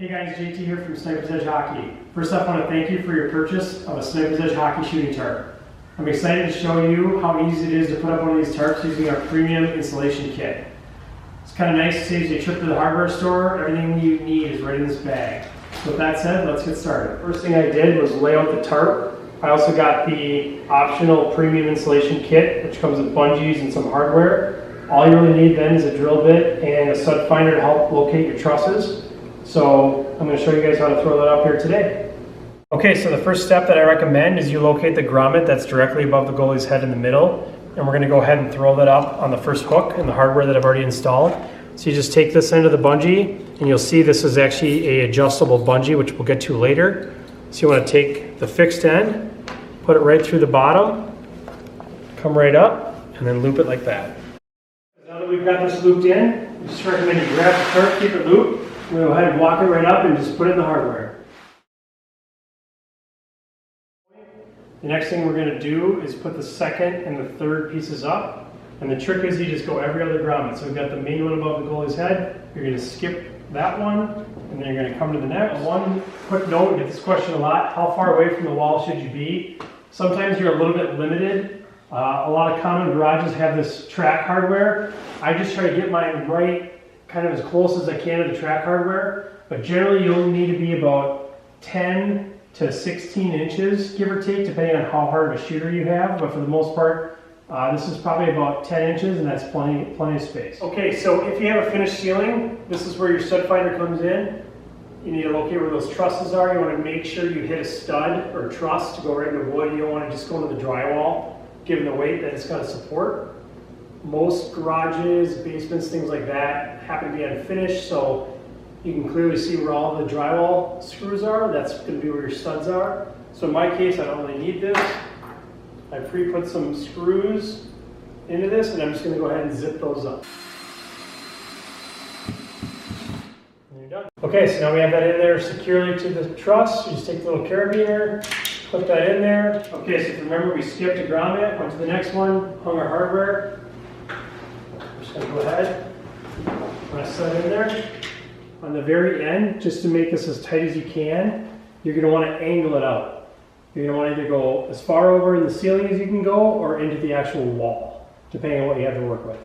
Hey guys, JT here from Sniper's Edge Hockey. First off, I want to thank you for your purchase of a Sniper's Edge Hockey shooting tarp. I'm excited to show you how easy it is to put up one of these tarps using our premium installation kit. It's kind of nice, it saves you a trip to the hardware store. Everything you need is right in this bag. So with that said, let's get started. First thing I did was lay out the tarp. I also got the optional premium installation kit, which comes with bungees and some hardware. All you really need then is a drill bit and a stud finder to help locate your trusses. So I'm going to show you guys how to throw that up here today. Okay, so the first step that I recommend is you locate the grommet that's directly above the goalie's head in the middle. And we're going to go ahead and throw that up on the first hook in the hardware that I've already installed. So you just take this end of the bungee, and you'll see this is actually an adjustable bungee, which we'll get to later. So you want to take the fixed end, put it right through the bottom, come right up, and then loop it like that. Now that we've got this looped in, I just recommend you grab the tarp, keep it looped. We'll go ahead and walk it right up and just put it in the hardware. The next thing we're going to do is put the second and the third pieces up. And the trick is you just go every other grommet. So we've got the main one above the goalie's head. You're going to skip that one, and then you're going to come to the next. One quick note, we get this question a lot. How far away from the wall should you be? Sometimes you're a little bit limited. A lot of common garages have this track hardware. I just try to get mine right kind of as close as I can to the track hardware, but generally you'll need to be about 10 to 16 inches, give or take, depending on how hard of a shooter you have, but for the most part, this is probably about 10 inches, and that's plenty of space. Okay, so if you have a finished ceiling, this is where your stud finder comes in. You need to locate where those trusses are. You want to make sure you hit a stud or a truss to go right into wood. You don't want to just go into the drywall, given the weight that it's going to support. Most garages, basements, things like that happen to be unfinished, so you can clearly see where all the drywall screws are. That's going to be where your studs are. So in my case, I don't really need this. I pre-put some screws into this, and I'm just going to go ahead and zip those up. And you're done. Okay, so now we have that in there securely to the truss. You just take the little carabiner, put that in there. Okay, so if you remember, we skipped a grommet, went to the next one, hung our hardware. I'm just going to go ahead, press that in there. On the very end, just to make this as tight as you can, you're going to want to angle it out. You're going to want to either go as far over in the ceiling as you can go or into the actual wall, depending on what you have to work with.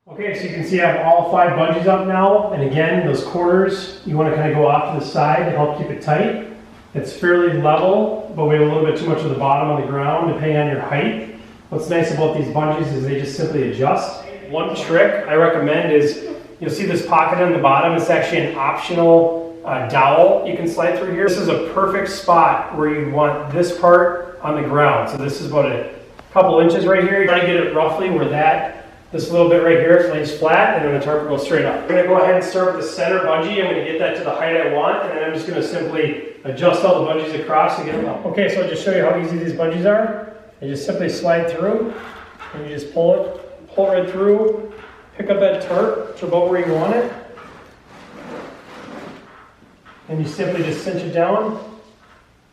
Okay, so you can see I have all 5 bungees up now, and again, those corners, you want to kind of go off to the side to help keep it tight. It's fairly level, but we have a little bit too much of the bottom on the ground, depending on your height. What's nice about these bungees is they just simply adjust. One trick I recommend is, you'll see this pocket on the bottom. It's actually an optional dowel you can slide through here. This is a perfect spot where you want this part on the ground. So this is about a couple inches right here. You try to get it roughly where this little bit right here lays flat, and then the tarp goes straight up. I'm going to go ahead and start with the center bungee. I'm going to get that to the height I want, and then I'm just going to simply adjust all the bungees across to get them up. Okay, so I'll just show you how easy these bungees are. You just simply slide through, and you just pull right through, pick up that tarp to about where you want it, and you simply just cinch it down,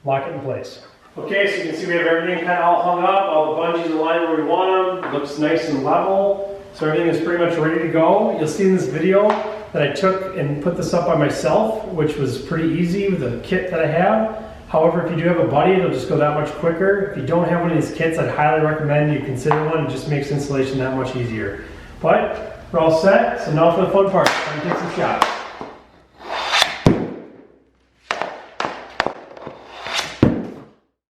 lock it in place. Okay, so you can see we have everything kind of all hung up, all the bungees aligned where we want them. It looks nice and level, so everything is pretty much ready to go. You'll see in this video that I took and put this up by myself, which was pretty easy with the kit that I have. However, if you do have a buddy, it'll just go that much quicker. If you don't have one of these kits, I'd highly recommend you consider one. It just makes installation that much easier. But we're all set, so now for the fun part. Time to take some shots.